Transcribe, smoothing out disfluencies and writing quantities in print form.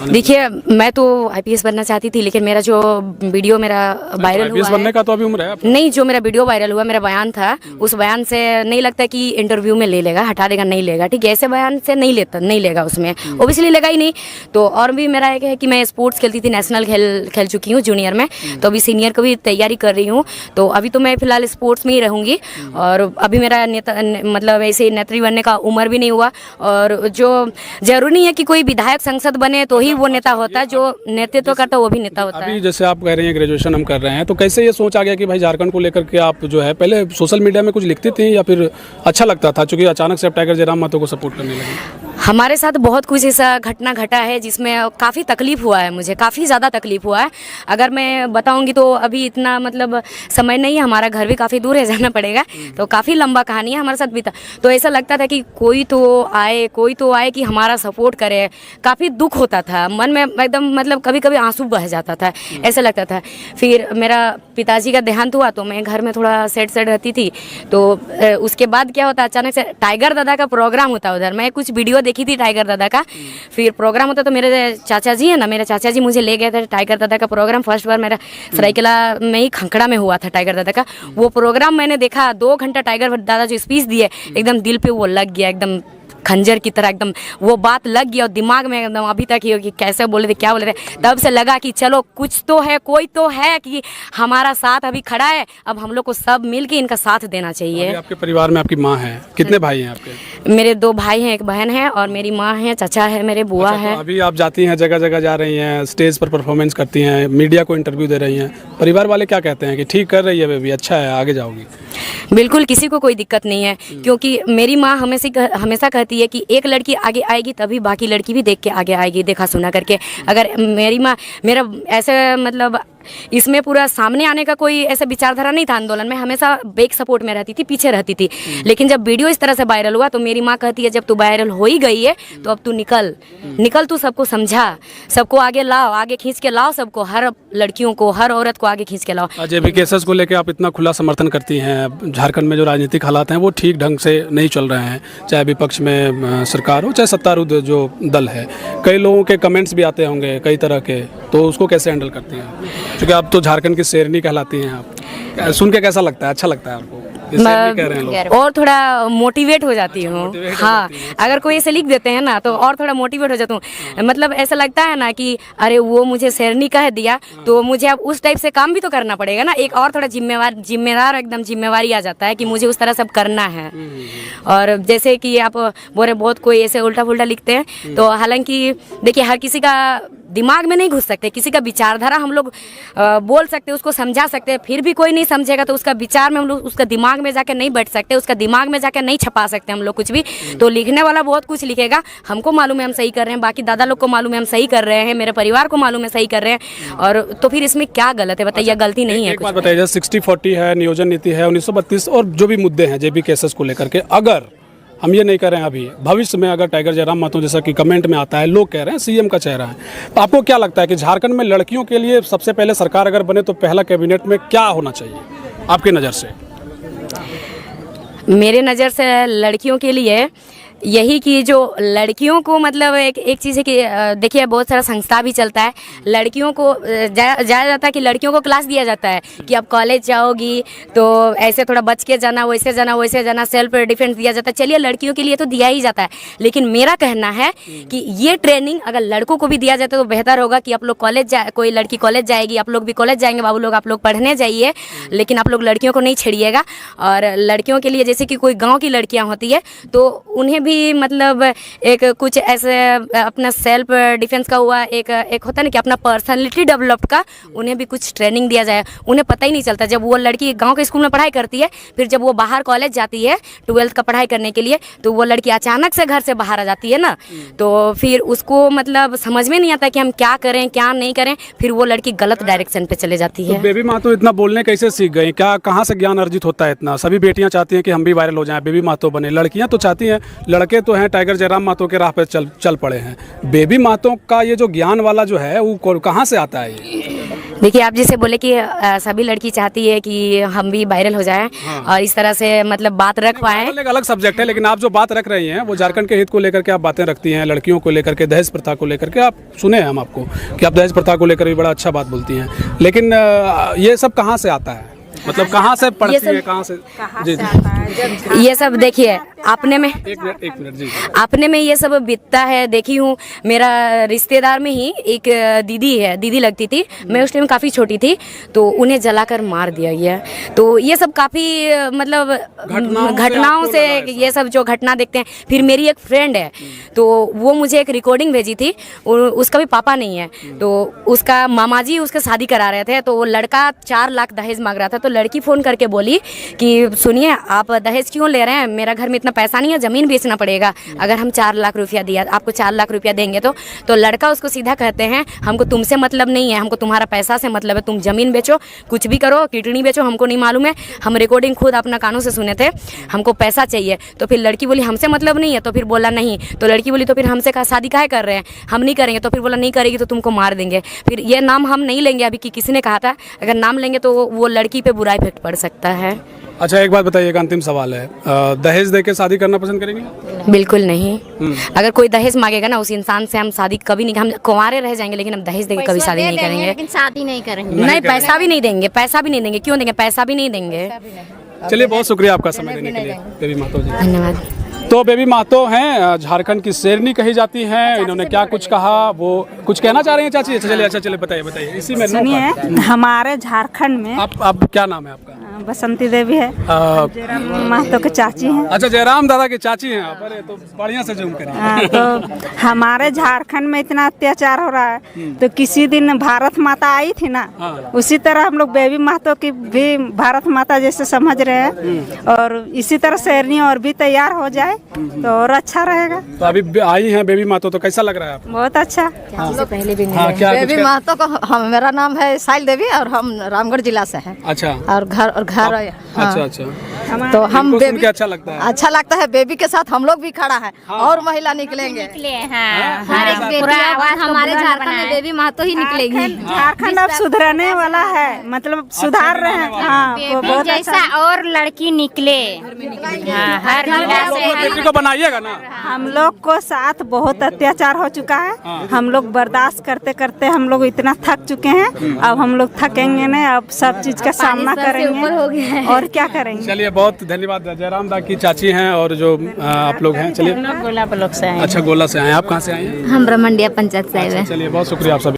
देखिए, मैं तो आईपीएस बनना चाहती थी, लेकिन मेरा जो वीडियो मेरा वायरल हुआ आईपीएस बनने का तो अभी उम्र है आपकी। नहीं, जो मेरा वीडियो वायरल हुआ, मेरा बयान था, उस बयान से नहीं लगता कि इंटरव्यू में ले लेगा, हटा देगा, नहीं लेगा। ठीक है, ऐसे बयान से नहीं लेगा उसमें, ओबियसली लेगा ही नहीं। तो और भी मेरा एक है कि मैं स्पोर्ट्स खेलती थी, नेशनल खेल चुकी हूँ जूनियर में, तो अभी सीनियर को भी तैयारी कर रही हूँ। तो अभी तो मैं फिलहाल स्पोर्ट्स में ही रहूँगी, और अभी मेरा मतलब ऐसे नेत्री बनने का उम्र भी नहीं हुआ। और जो जरूरी नहीं है कि कोई विधायक संसद बने तो ही वो नेता होता है, जो नेतृत्व करता है वो भी नेता होता है। अभी जैसे आप कह रही हैं ग्रेजुएशन हम कर रहे हैं, तो कैसे ये सोच आ गया कि भाई झारखंड को लेकर के आप जो है, पहले सोशल मीडिया में कुछ लिखती थी या फिर अच्छा लगता था, चूंकि अचानक से आप टाइगर जयराम महतो को सपोर्ट करने लगे? हमारे साथ बहुत कुछ ऐसा घटना घटा है जिसमें काफ़ी तकलीफ हुआ है, मुझे काफ़ी ज़्यादा तकलीफ हुआ है। अगर मैं बताऊंगी तो अभी इतना मतलब समय नहीं है, हमारा घर भी काफ़ी दूर है, जाना पड़ेगा, तो काफ़ी लंबा कहानी है हमारे साथ बीता। तो ऐसा लगता था कि कोई तो आए कि हमारा सपोर्ट करे। काफ़ी दुख होता था मन में, एकदम मतलब कभी कभी आंसू बह जाता था, ऐसा लगता था। फिर मेरा पिताजी का देहांत हुआ, तो मैं घर में थोड़ा सैड रहती थी। तो उसके बाद क्या होता, अचानक से टाइगर दादा का प्रोग्राम होता उधर, मैं कुछ वीडियो देखी थी टाइगर दादा का। फिर प्रोग्राम होता तो मेरे चाचा जी है ना, मेरे चाचा जी मुझे ले गए थे टाइगर दादा का प्रोग्राम। फर्स्ट बार मेरा सरायकेला में ही खंखड़ा में हुआ था टाइगर दादा का वो प्रोग्राम। मैंने देखा 2 घंटा टाइगर दादा जो स्पीच दिए, एकदम दिल पे वो लग गया, एकदम खंजर की तरह एकदम वो बात लग गया और दिमाग में एकदम अभी तक ही कि कैसे बोले थे, क्या बोले थे। तब से लगा कि चलो कुछ तो है, कोई तो है कि हमारा साथ अभी खड़ा है, अब हम लोग को सब मिल के इनका साथ देना चाहिए। आपके परिवार में आपकी माँ है, कितने भाई हैं आपके? मेरे 2 भाई हैं, 1 बहन है, और मेरी माँ है, चाचा है, मेरे बुआ है। तो अभी आप जाती हैं, जगह जगह जा रही हैं, स्टेज पर परफॉर्मेंस करती हैं, मीडिया को इंटरव्यू दे रही हैं, परिवार वाले क्या कहते हैं कि ठीक कर रही है बेबी, अच्छा है, आगे जाओगी? बिल्कुल, किसी को कोई दिक्कत नहीं है, क्योंकि मेरी माँ हमेशा कहती है कि एक लड़की आगे आएगी तभी बाकी लड़की भी देख के आगे आएगी, देखा सुना करके। अगर मेरी माँ मेरा ऐसे मतलब इसमें पूरा सामने आने का कोई ऐसा विचारधारा नहीं था आंदोलन में, हमेशा बैक सपोर्ट में रहती थी, पीछे रहती थी। लेकिन जब वीडियो इस तरह से वायरल हुआ तो मेरी माँ कहती है जब तू वायरल हो ही गई है तो अब तू निकल, तू सबको समझा, सबको आगे लाओ, आगे खींच के लाओ, सबको, हर लड़कियों को, हर औरत को आगे खींच के लाओ। जेबी केसेस को लेकर आप इतना खुला समर्थन करती हैं, झारखंड में जो राजनीतिक हालात हैं वो ठीक ढंग से नहीं चल रहे हैं, चाहे विपक्ष में सरकार हो चाहे सत्तारूढ़ जो दल है, कई लोगों के कमेंट्स भी आते होंगे कई तरह के, तो उसको कैसे हैंडल करती हैं? क्योंकि आप तो झारखंड की शेरनी कहलाती हैं, आप सुन के कैसा लगता है, अच्छा लगता है आपको? कह रहे हैं लोग। और थोड़ा मोटिवेट हो जाती हूँ। हाँ, अगर कोई ऐसे लिख देते हैं ना तो और थोड़ा मोटिवेट हो जाता हूँ। मतलब ऐसा लगता है ना कि अरे वो मुझे शेरनी कह दिया तो मुझे अब उस टाइप से काम भी तो करना पड़ेगा ना, एक और थोड़ा जिम्मेदार एकदम जिम्मेवारी आ जाता है कि मुझे उस तरह सब करना है। और जैसे कि आप बोले बहुत कोई ऐसे उल्टा पुल्टा लिखते हैं, तो हालांकि देखिए हर किसी का दिमाग में नहीं घुस सकते, किसी का विचारधारा हम लोग बोल सकते, उसको समझा सकते हैं, फिर भी कोई नहीं समझेगा तो उसका विचार में हम लोग उसका दिमाग में जाकर नहीं बैठ सकते, उसका दिमाग में जाकर नहीं छपा सकते हम लोग कुछ भी। तो लिखने वाला बहुत कुछ लिखेगा, हमको मालूम है हम सही कर रहे हैं, बाकी दादा लोग को मालूम है हम सही कर रहे हैं, मेरे परिवार को मालूम है सही कर रहे हैं, और तो फिर इसमें क्या गलत है बताइए? गलती नहीं है। एक बात बताइए, 60-40 है, नियोजन नीति है, 1932 और जो भी मुद्दे हैं जेबी केसेस को लेकर के, अगर हम ये नहीं कर रहे हैं अभी, भविष्य में अगर टाइगर जयराम महतो जैसा कि कमेंट में आता है, लोग कह रहे हैं सीएम का चेहरा है, तो आपको क्या लगता है कि झारखंड में लड़कियों के लिए सबसे पहले सरकार अगर बने तो पहला कैबिनेट में क्या होना चाहिए आपकी नज़र से? मेरे नज़र से लड़कियों के लिए यही कि जो लड़कियों को मतलब एक चीज़ है कि देखिए बहुत सारा संस्था भी चलता है, लड़कियों को जाया जाता है कि लड़कियों को क्लास दिया जाता है कि अब कॉलेज जाओगी तो ऐसे थोड़ा बच के जाना, वैसे जाना, सेल्फ डिफेंस दिया जाता है। चलिए लड़कियों के लिए तो दिया ही जाता है, लेकिन मेरा कहना है कि ये ट्रेनिंग अगर लड़कों को भी दिया जाता तो बेहतर होगा कि आप लोग कोई लड़की कॉलेज जाएगी, आप लोग भी कॉलेज जाएंगे, बाबू लोग आप लोग पढ़ने जाइए, लेकिन आप लोग लड़कियों को नहीं छेड़िएगा। और लड़कियों के लिए जैसे कि कोई गाँव की लड़कियाँ होती है तो उन्हें भी मतलब एक कुछ ऐसे अपना सेल्फ डिफेंस का हुआ, एक होता है ना कि अपना पर्सनालिटी डेवलप का, उन्हें भी कुछ ट्रेनिंग दिया जाए। उन्हें पता ही नहीं चलता, जब वो लड़की गांव के स्कूल में पढ़ाई करती है, फिर जब वो बाहर कॉलेज जाती है 12th का पढ़ाई करने के लिए, तो वो लड़की अचानक से घर से बाहर आ जाती है ना, तो फिर उसको मतलब समझ में नहीं आता कि हम क्या करें क्या नहीं करें, फिर वो लड़की गलत डायरेक्शन पे चले जाती है। तो बेबी महतो इतना बोलने कैसे सीख गई? क्या कहाँ से ज्ञान अर्जित होता है इतना? सभी बेटियां चाहती हैं कि हम भी वायरल हो जाएं, बेबी महतो बने, लड़कियां तो चाहती हैं, लड़के तो हैं टाइगर जयराम महतो के राह पे चल पड़े हैं। बेबी महतो का ये जो ज्ञान वाला जो है वो कहाँ से आता है? देखिए, आप जैसे बोले कि सभी लड़की चाहती है कि हम भी वायरल हो जाएं और इस तरह से मतलब बात रख पाएं। एक अलग सब्जेक्ट है, लेकिन आप जो बात रख रही हैं वो झारखंड के हित को लेकर के आप बातें रखती हैं, लड़कियों को लेकर के, दहेज प्रथा को लेकर के। आप सुने हैं हम आपको कि आप दहेज प्रथा को लेकर भी बड़ा अच्छा बात बोलती हैं, लेकिन ये सब कहाँ से आता है? मतलब कहाँ से पढ़ती है, कहाँ से? जी ये सब देखिए अपने में, एक मिनट जी। अपने में ये सब बीतता है। देखी हूँ, मेरा रिश्तेदार में ही एक दीदी है, दीदी लगती थी, मैं उस टाइम काफ़ी छोटी थी, तो उन्हें जलाकर मार दिया गया। तो ये सब काफ़ी मतलब घटनाओं से ये सब जो घटना देखते हैं। फिर मेरी एक फ्रेंड है, तो वो मुझे एक रिकॉर्डिंग भेजी थी, उसका भी पापा नहीं है, तो उसका मामा जी उसका शादी करा रहे थे, तो वो लड़का 4 लाख दहेज मांग रहा था। तो लड़की फ़ोन करके बोली कि सुनिए, आप दहेज क्यों ले रहे हैं, मेरा घर में इतना पैसा नहीं है, ज़मीन बेचना पड़ेगा। अगर हम 4 लाख रुपया दिया, आपको 4 लाख रुपया देंगे तो लड़का उसको सीधा कहते हैं, हमको तुमसे मतलब नहीं है, हमको तुम्हारा पैसा से मतलब है, तुम ज़मीन बेचो, कुछ भी करो, किडनी बेचो, हमको नहीं मालूम है, हम रिकॉर्डिंग खुद अपना कानों से सुने थे, हमको पैसा चाहिए। तो फिर लड़की बोली हमसे मतलब नहीं है, तो फिर बोला नहीं। तो लड़की बोली तो फिर हमसे कहा शादी काहे कर रहे हैं, हम नहीं करेंगे। तो फिर बोला नहीं करेगी तो तुमको मार देंगे। फिर ये नाम हम नहीं लेंगे अभी कि किसी ने कहा था, अगर नाम लेंगे तो वो लड़की पे बुरा इफेक्ट पड़ सकता है। अच्छा, एक बात बताइए, एक अंतिम सवाल है, दहेज दे के शादी करना पसंद करेंगे? बिल्कुल नहीं। अगर कोई दहेज मांगेगा ना, उस इंसान से हम शादी कभी नहीं, हम कुंवारे रह जाएंगे, लेकिन हम दहेज देके कभी शादी नहीं करेंगे। लेकिन शादी नहीं करेंगे। नहीं, पैसा भी नहीं देंगे, पैसा भी नहीं देंगे। क्यों देंगे? पैसा भी नहीं देंगे। चलिए, बहुत शुक्रिया आपका समय देने के लिए बेबी महतो जी। धन्यवाद। तो बेबी महतो हैं, झारखंड की शेरनी कही जाती हैं। इन्होंने क्या कुछ कहा, वो कुछ कहना चाह रही हैं चाची? अच्छा चलिए बताइए इसी में। सुनिए, हमारे झारखंड में आप क्या नाम है आपका? बसंती देवी है, महतो के चाची हैं। अच्छा, जयराम दादा की चाची हैं आप? अरे तो बढ़िया से जूम करिए। तो हमारे झारखंड में इतना अत्याचार हो रहा है, तो किसी दिन भारत माता आई थी ना, उसी तरह हम लोग बेबी महतो की भी भारत माता जैसे समझ रहे हैं, और इसी तरह शेरनी और भी तैयार हो जाए तो और अच्छा रहेगा। तो अभी आई हैं बेबी महतो, तो कैसा लग रहा है आपको? बहुत अच्छा। पहले भी हाँ, क्या बेबी महतो को मेरा नाम है साइल देवी और हम रामगढ़ जिला से हैं। अच्छा, और घर अच्छा। तो हम इनको सुन के अच्छा लगता है? अच्छा लगता है। बेबी के साथ हम लोग भी खड़ा है, और महिला निकलेंगे। हर एक बेटी आवाज हमारे झारखंड में बेबी महतो ही निकलेगी। झारखंड अब सुधरने वाला है, मतलब सुधार रहे हैं। हाँ, वो बहुत जैसा और लड़की निकले, हर जिला से। बेटी को बनाइएगा ना। हम लोग को साथ बहुत अत्याचार हो चुका है, हम लोग बर्दाश्त करते करते हम लोग इतना थक चुके हैं। अब हम लोग थकेंगे नहीं, अब सब चीज का सामना करेंगे और क्या करेंगे। चलिए, बहुत धन्यवाद। जयराम दा की चाची हैं और जो आप लोग हैं। चलिए, गोला ब्लॉक से आए। अच्छा, गोला से आए हैं। आप कहाँ से आए हैं? हम ब्रह्मंडिया पंचायत से आए हैं। चलिए, बहुत शुक्रिया आप सभी।